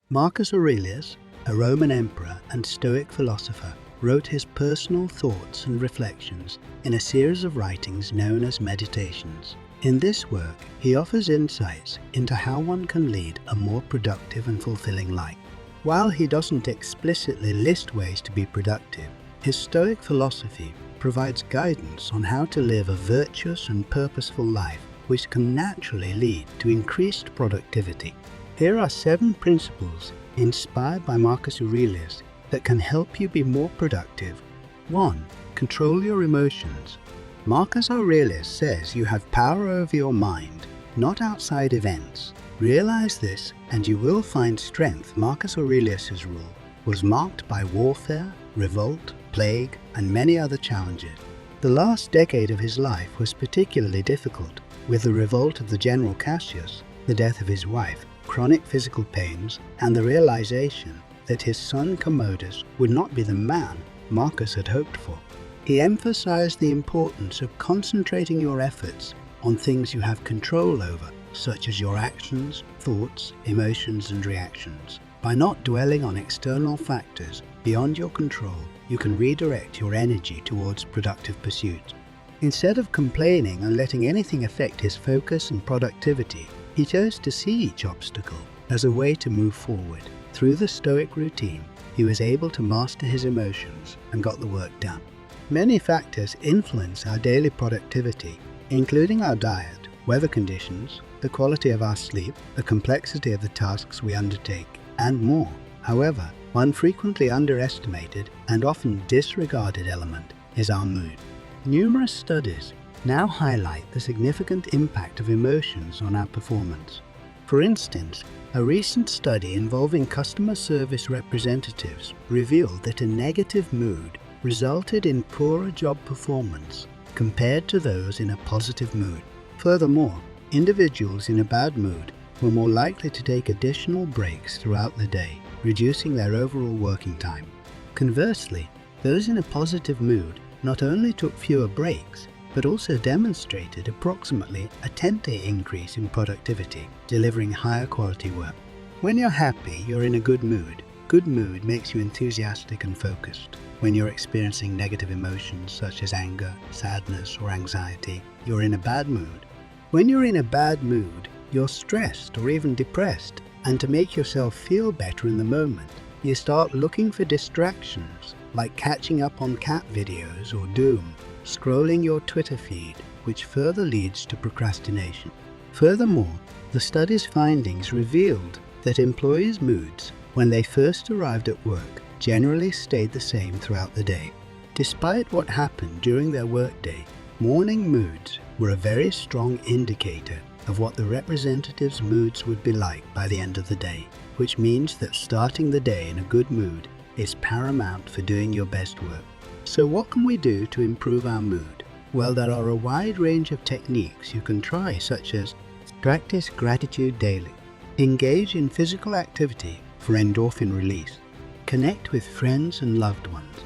Marcus Aurelius, a Roman emperor and Stoic philosopher, wrote his personal thoughts and reflections in a series of writings known as Meditations. In this work, he offers insights into how one can lead a more productive and fulfilling life. While he doesn't explicitly list ways to be productive, his Stoic philosophy provides guidance on how to live a virtuous and purposeful life which can naturally lead to increased productivity. Here are 7 principles inspired by Marcus Aurelius that can help you be more productive. 1. Control your emotions. Marcus Aurelius says you have power over your mind, not outside events. Realize this and you will find strength. Marcus Aurelius's rule was marked by warfare, revolt, plague, and many other challenges. The last decade of his life was particularly difficult, with the revolt of the general Cassius, the death of his wife, chronic physical pains, and the realization that his son Commodus would not be the man Marcus had hoped for. He emphasized the importance of concentrating your efforts on things you have control over, such as your actions, thoughts, emotions, and reactions. By not dwelling on external factors beyond your control, you can redirect your energy towards productive pursuits. Instead of complaining and letting anything affect his focus and productivity, he chose to see each obstacle as a way to move forward. Through the Stoic routine, he was able to master his emotions and got the work done. Many factors influence our daily productivity, including our diet, weather conditions, the quality of our sleep, the complexity of the tasks we undertake, and more. However, one frequently underestimated and often disregarded element is our mood. Numerous studies now highlight the significant impact of emotions on our performance. For instance, a recent study involving customer service representatives revealed that a negative mood resulted in poorer job performance compared to those in a positive mood. Furthermore, individuals in a bad mood were more likely to take additional breaks throughout the day, reducing their overall working time. Conversely, those in a positive mood not only took fewer breaks, but also demonstrated approximately a 10-day increase in productivity, delivering higher quality work. When you're happy, you're in a good mood. Good mood makes you enthusiastic and focused. When you're experiencing negative emotions such as anger, sadness, or anxiety, you're in a bad mood. When you're in a bad mood, you're stressed or even depressed, and to make yourself feel better in the moment, you start looking for distractions like catching up on cat videos or doom, scrolling your Twitter feed, which further leads to procrastination. Furthermore, the study's findings revealed that employees' moods when they first arrived at work generally stayed the same throughout the day. Despite what happened during their workday, morning moods were a very strong indicator of what the representatives' moods would be like by the end of the day, which means that starting the day in a good mood is paramount for doing your best work. So what can we do to improve our mood? Well, there are a wide range of techniques you can try, such as practice gratitude daily, engage in physical activity for endorphin release, connect with friends and loved ones,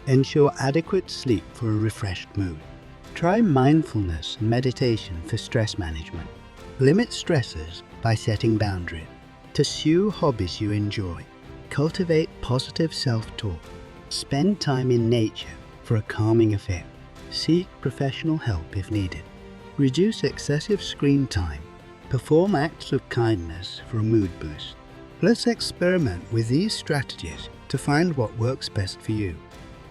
ensure adequate sleep for a refreshed mood. Try mindfulness and meditation for stress management. Limit stressors by setting boundaries. Pursue hobbies you enjoy. Cultivate positive self-talk. Spend time in nature for a calming effect. Seek professional help if needed. Reduce excessive screen time. Perform acts of kindness for a mood boost. Let's experiment with these strategies to find what works best for you.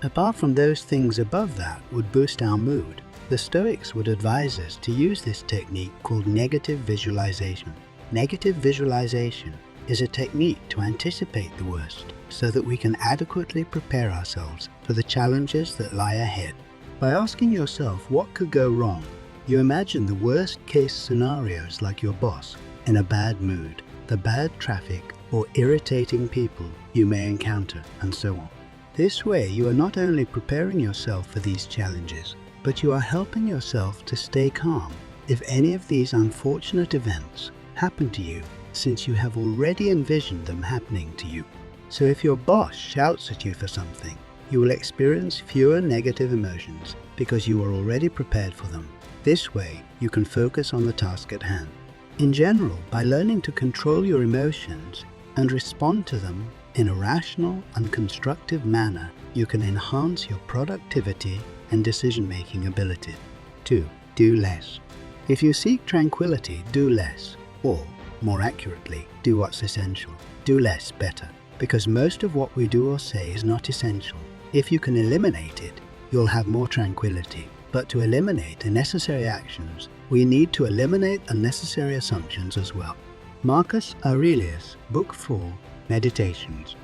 Apart from those things above that would boost our mood, the Stoics would advise us to use this technique called negative visualization. Negative visualization is a technique to anticipate the worst so that we can adequately prepare ourselves for the challenges that lie ahead. By asking yourself what could go wrong, you imagine the worst case scenarios like your boss in a bad mood, the bad traffic or irritating people you may encounter, and so on. This way, you are not only preparing yourself for these challenges, but you are helping yourself to stay calm if any of these unfortunate events happen to you, since you have already envisioned them happening to you. So if your boss shouts at you for something, you will experience fewer negative emotions because you are already prepared for them. This way, you can focus on the task at hand. In general, by learning to control your emotions, and respond to them in a rational and constructive manner, you can enhance your productivity and decision-making ability. 2. Do less. If you seek tranquility, do less. Or, more accurately, do what's essential. Do less better, because most of what we do or say is not essential. If you can eliminate it, you'll have more tranquility. But to eliminate unnecessary actions, we need to eliminate unnecessary assumptions as well. Marcus Aurelius, Book 4, Meditations.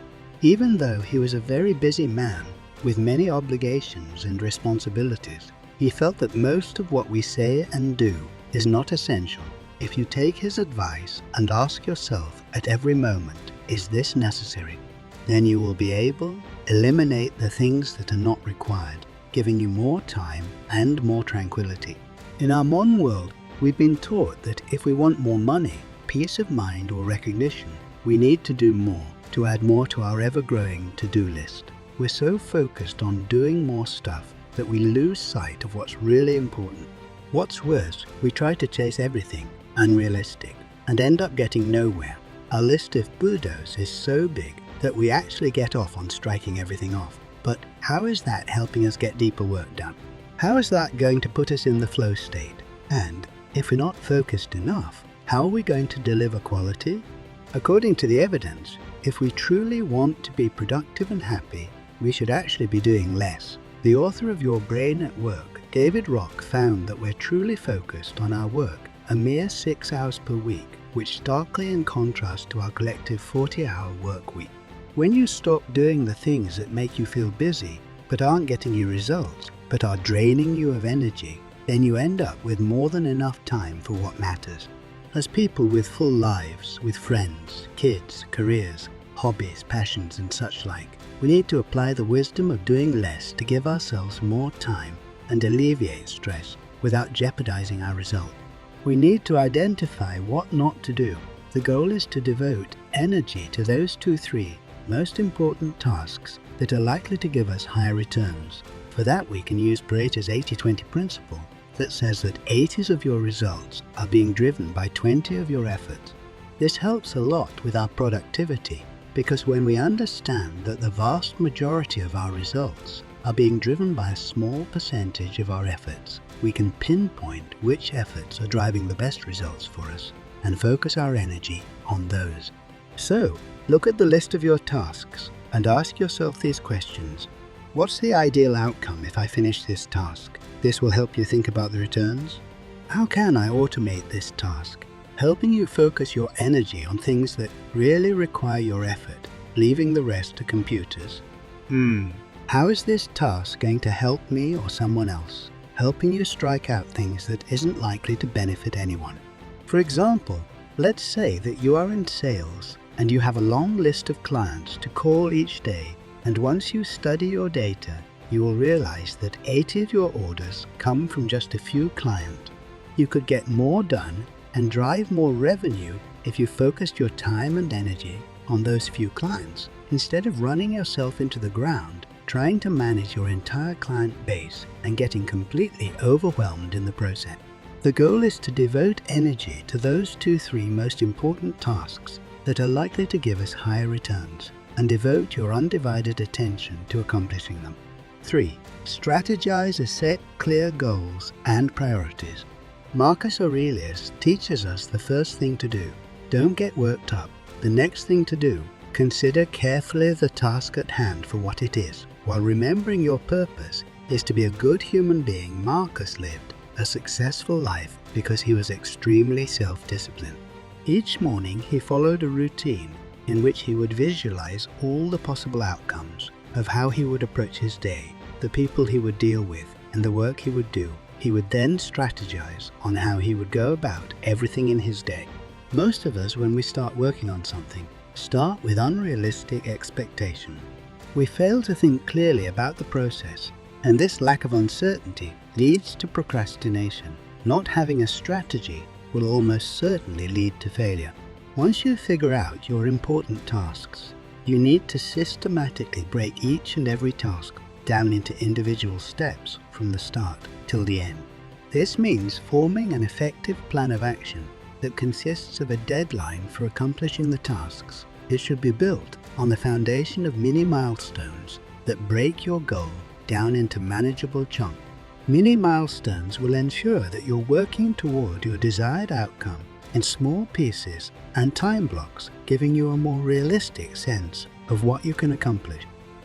Even though he was a very busy man with many obligations and responsibilities, he felt that most of what we say and do is not essential. If you take his advice and ask yourself at every moment, is this necessary? Then you will be able to eliminate the things that are not required, giving you more time and more tranquility. In our modern world, we've been taught that if we want more money, peace of mind or recognition, we need to do more, to add more to our ever-growing to-do list. We're so focused on doing more stuff that we lose sight of what's really important. What's worse, we try to chase everything unrealistic and end up getting nowhere. Our list of budos is so big that we actually get off on striking everything off. But how is that helping us get deeper work done? How is that going to put us in the flow state? And if we're not focused enough, how are we going to deliver quality? According to the evidence, if we truly want to be productive and happy, we should actually be doing less. The author of Your Brain at Work, David Rock, found that we're truly focused on our work a mere 6 hours per week, which starkly in contrast to our collective 40-hour work week. When you stop doing the things that make you feel busy, but aren't getting you results, but are draining you of energy, then you end up with more than enough time for what matters. As people with full lives, with friends, kids, careers, hobbies, passions and such like, we need to apply the wisdom of doing less to give ourselves more time and alleviate stress without jeopardizing our result. We need to identify what not to do. The goal is to devote energy to those 2-3 most important tasks that are likely to give us higher returns. For that, we can use Pareto's 80-20 principle that says that 80% of your results are being driven by 20% of your efforts. This helps a lot with our productivity, because when we understand that the vast majority of our results are being driven by a small percentage of our efforts, we can pinpoint which efforts are driving the best results for us and focus our energy on those. So, look at the list of your tasks and ask yourself these questions. What's the ideal outcome if I finish this task? This will help you think about the returns. How can I automate this task? Helping you focus your energy on things that really require your effort, leaving the rest to computers. How is this task going to help me or someone else? Helping you strike out things that isn't likely to benefit anyone. For example, let's say that you are in sales and you have a long list of clients to call each day, and once you study your data, you will realize that 80% of your orders come from just a few clients. You could get more done and drive more revenue if you focused your time and energy on those few clients, instead of running yourself into the ground trying to manage your entire client base and getting completely overwhelmed in the process. The goal is to devote energy to those 2-3 most important tasks that are likely to give us higher returns, and devote your undivided attention to accomplishing them. 3. Strategize, set clear goals and priorities. Marcus Aurelius teaches us the first thing to do. Don't get worked up. The next thing to do, consider carefully the task at hand for what it is. While remembering your purpose is to be a good human being, Marcus lived a successful life because he was extremely self-disciplined. Each morning he followed a routine in which he would visualize all the possible outcomes of how he would approach his day, the people he would deal with, and the work he would do. He would then strategize on how he would go about everything in his day. Most of us, when we start working on something, start with unrealistic expectation. We fail to think clearly about the process, and this lack of uncertainty leads to procrastination. Not having a strategy will almost certainly lead to failure. Once you figure out your important tasks, you need to systematically break each and every task down into individual steps from the start till the end. This means forming an effective plan of action that consists of a deadline for accomplishing the tasks, It should be built on the foundation of mini milestones that break your goal down into manageable chunks. Mini milestones will ensure that you're working toward your desired outcome in small pieces and time blocks, giving you a more realistic sense of what you can accomplish.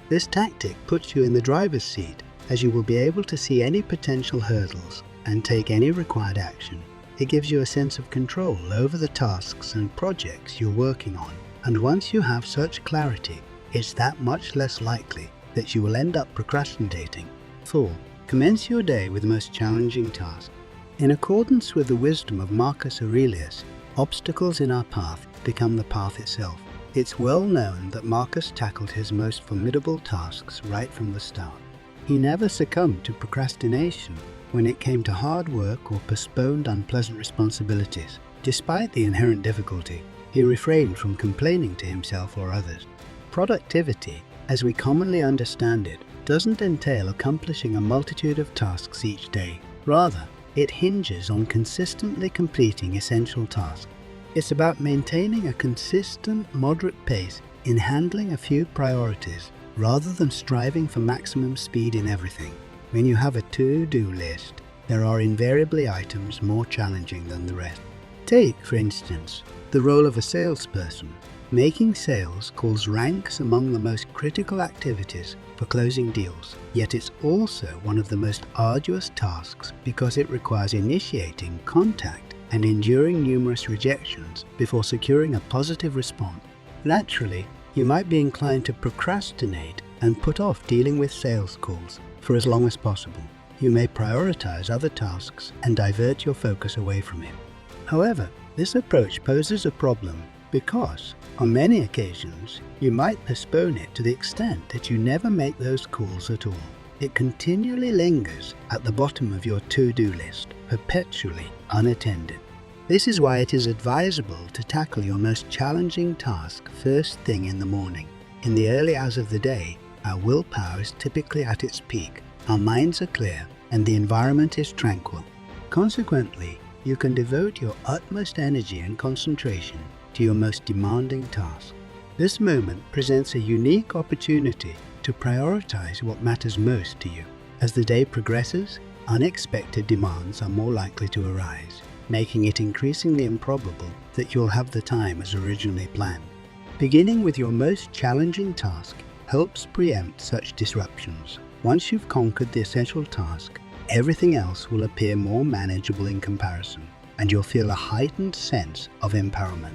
This tactic puts you in the driver's seat, as you will be able to see any potential hurdles and take any required action. It gives you a sense of control over the tasks and projects you're working on, and once you have such clarity, it's that much less likely that you will end up procrastinating. 4. Commence your day with the most challenging task. In accordance with the wisdom of Marcus Aurelius, obstacles in our path become the path itself. It's well known that Marcus tackled his most formidable tasks right from the start. He never succumbed to procrastination when it came to hard work or postponed unpleasant responsibilities. Despite the inherent difficulty, he refrained from complaining to himself or others. Productivity, as we commonly understand it, doesn't entail accomplishing a multitude of tasks each day. Rather, it hinges on consistently completing essential tasks. It's about maintaining a consistent, moderate pace in handling a few priorities, rather than striving for maximum speed in everything. When you have a to-do list, there are invariably items more challenging than the rest. Take, for instance, the role of a salesperson. Making sales calls ranks among the most critical activities for closing deals, yet it's also one of the most arduous tasks because it requires initiating contact and enduring numerous rejections before securing a positive response. Naturally, you might be inclined to procrastinate and put off dealing with sales calls for as long as possible. You may prioritize other tasks and divert your focus away from it. However, this approach poses a problem because, on many occasions, you might postpone it to the extent that you never make those calls at all. It continually lingers at the bottom of your to-do list, perpetually unattended. This is why it is advisable to tackle your most challenging task first thing in the morning. In the early hours of the day, our willpower is typically at its peak, our minds are clear, and the environment is tranquil. Consequently, you can devote your utmost energy and concentration to your most demanding task. This moment presents a unique opportunity to prioritize what matters most to you. As the day progresses, unexpected demands are more likely to arise, making it increasingly improbable that you'll have the time as originally planned. Beginning with your most challenging task helps preempt such disruptions. Once you've conquered the essential task, everything else will appear more manageable in comparison, and you'll feel a heightened sense of empowerment.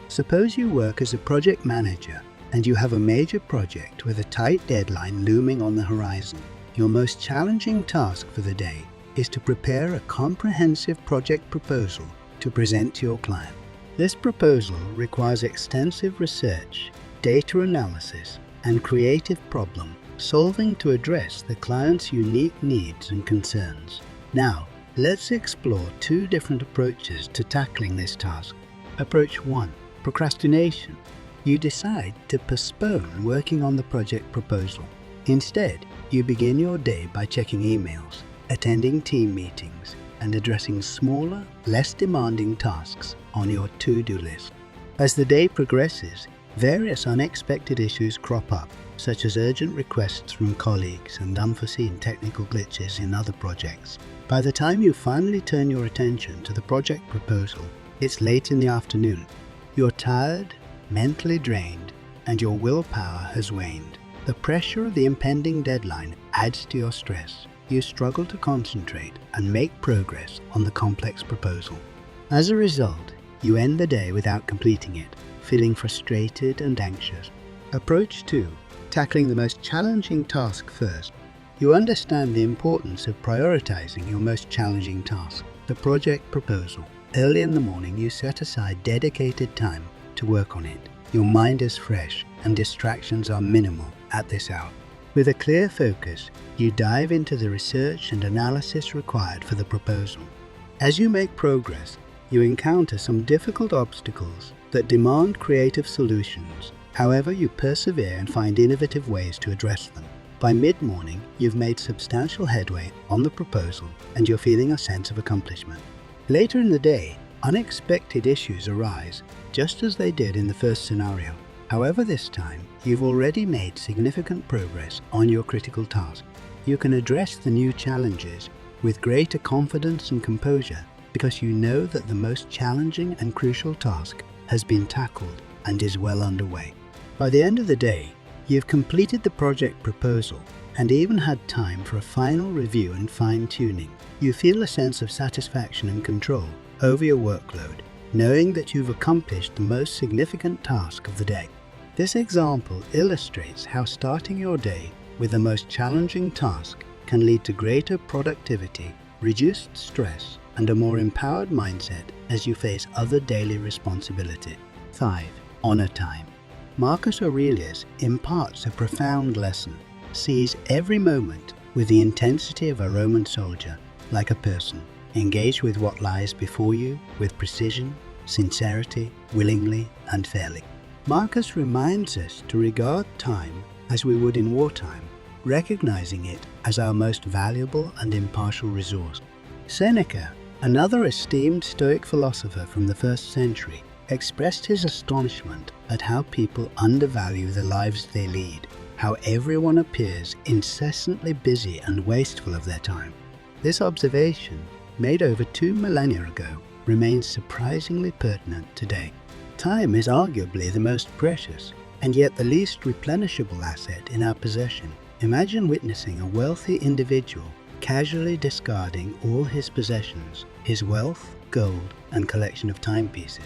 Suppose you work as a project manager and you have a major project with a tight deadline looming on the horizon. Your most challenging task for the day is to prepare a comprehensive project proposal to present to your client. This proposal requires extensive research, data analysis, and creative problem solving to address the client's unique needs and concerns. Now, let's explore two different approaches to tackling this task. Approach 1. Procrastination. You decide to postpone working on the project proposal. Instead, you begin your day by checking emails, attending team meetings, and addressing smaller, less demanding tasks on your to-do list. As the day progresses, various unexpected issues crop up, such as urgent requests from colleagues and unforeseen technical glitches in other projects. By the time you finally turn your attention to the project proposal, it's late in the afternoon. You're tired, mentally drained, and your willpower has waned. The pressure of the impending deadline adds to your stress. You struggle to concentrate and make progress on the complex proposal. As a result, you end the day without completing it, feeling frustrated and anxious. Approach 2. Tackling the most challenging task first. You understand the importance of prioritizing your most challenging task, the project proposal. Early in the morning, you set aside dedicated time to work on it. Your mind is fresh and distractions are minimal at this hour. With a clear focus, you dive into the research and analysis required for the proposal. As you make progress, you encounter some difficult obstacles that demand creative solutions. However, you persevere and find innovative ways to address them. By mid-morning, you've made substantial headway on the proposal and you're feeling a sense of accomplishment. Later in the day, unexpected issues arise, just as they did in the first scenario. However, this time, you've already made significant progress on your critical task. You can address the new challenges with greater confidence and composure because you know that the most challenging and crucial task has been tackled and is well underway. By the end of the day, you've completed the project proposal and even had time for a final review and fine-tuning. You feel a sense of satisfaction and control over your workload, knowing that you've accomplished the most significant task of the day. This example illustrates how starting your day with the most challenging task can lead to greater productivity, reduced stress, and a more empowered mindset as you face other daily responsibilities. 5. Honor time. Marcus Aurelius imparts a profound lesson. Seize every moment with the intensity of a Roman soldier, like a person. Engage with what lies before you with precision, sincerity, willingly, and fairly. Marcus reminds us to regard time as we would in wartime, recognizing it as our most valuable and impartial resource. Seneca, another esteemed Stoic philosopher from the 1st century, expressed his astonishment at how people undervalue the lives they lead, how everyone appears incessantly busy and wasteful of their time. This observation, made over 2 millennia ago, remains surprisingly pertinent today. Time is arguably the most precious, and yet the least replenishable asset in our possession. Imagine witnessing a wealthy individual casually discarding all his possessions, his wealth, gold, and collection of timepieces.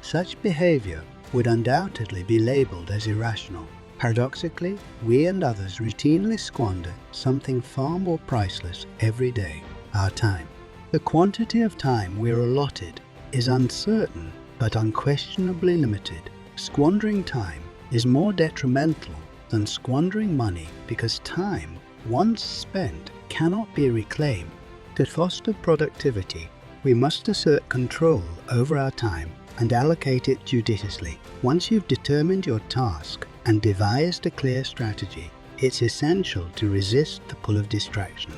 Such behavior would undoubtedly be labeled as irrational. Paradoxically, we and others routinely squander something far more priceless every day: our time. The quantity of time we're allotted is uncertain but unquestionably limited. Squandering time is more detrimental than squandering money because time, once spent, cannot be reclaimed. To foster productivity, we must assert control over our time and allocate it judiciously. Once you've determined your task and devised a clear strategy, it's essential to resist the pull of distraction.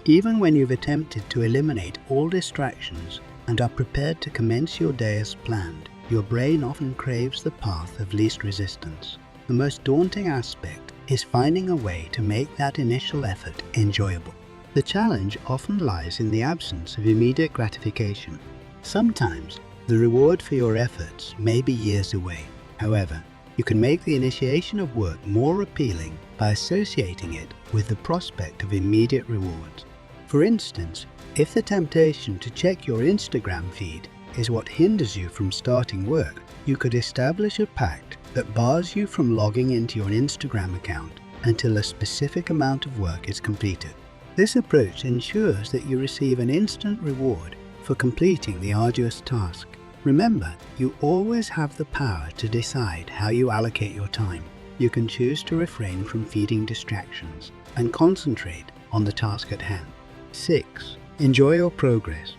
Even when you've attempted to eliminate all distractions and are prepared to commence your day as planned, your brain often craves the path of least resistance. The most daunting aspect is finding a way to make that initial effort enjoyable. The challenge often lies in the absence of immediate gratification. Sometimes, the reward for your efforts may be years away. However, you can make the initiation of work more appealing by associating it with the prospect of immediate rewards. For instance, if the temptation to check your Instagram feed is what hinders you from starting work, you could establish a pact that bars you from logging into your Instagram account until a specific amount of work is completed. This approach ensures that you receive an instant reward for completing the arduous task. Remember, you always have the power to decide how you allocate your time. You can choose to refrain from feeding distractions and concentrate on the task at hand. 6. Enjoy your progress.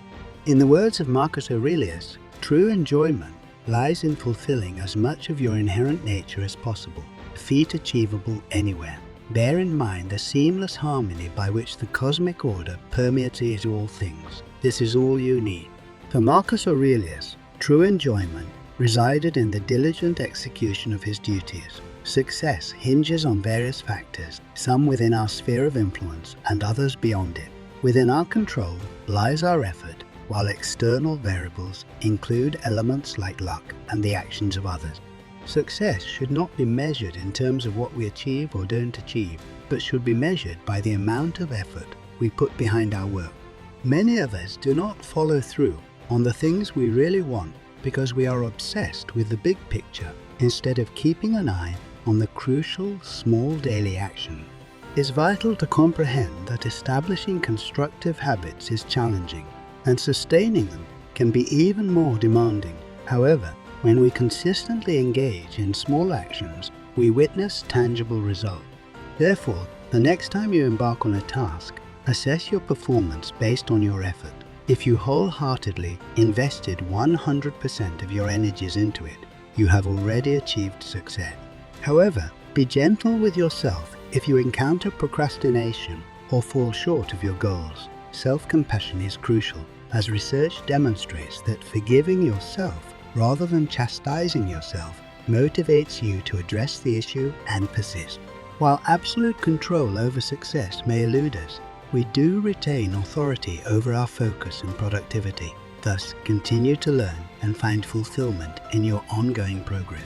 In the words of Marcus Aurelius, true enjoyment lies in fulfilling as much of your inherent nature as possible, a feat achievable anywhere. Bear in mind the seamless harmony by which the cosmic order permeates all things. This is all you need. For Marcus Aurelius, true enjoyment resided in the diligent execution of his duties. Success hinges on various factors, some within our sphere of influence and others beyond it. Within our control lies our effort, while external variables include elements like luck and the actions of others. Success should not be measured in terms of what we achieve or don't achieve, but should be measured by the amount of effort we put behind our work. Many of us do not follow through on the things we really want because we are obsessed with the big picture instead of keeping an eye on the crucial small daily action. It's vital to comprehend that establishing constructive habits is challenging, and sustaining them can be even more demanding. However, when we consistently engage in small actions, we witness tangible results. Therefore, the next time you embark on a task, assess your performance based on your effort. If you wholeheartedly invested 100% of your energies into it, you have already achieved success. However, be gentle with yourself if you encounter procrastination or fall short of your goals. Self-compassion is crucial, as research demonstrates that forgiving yourself rather than chastising yourself motivates you to address the issue and persist. While absolute control over success may elude us, we do retain authority over our focus and productivity. Thus, continue to learn and find fulfillment in your ongoing progress.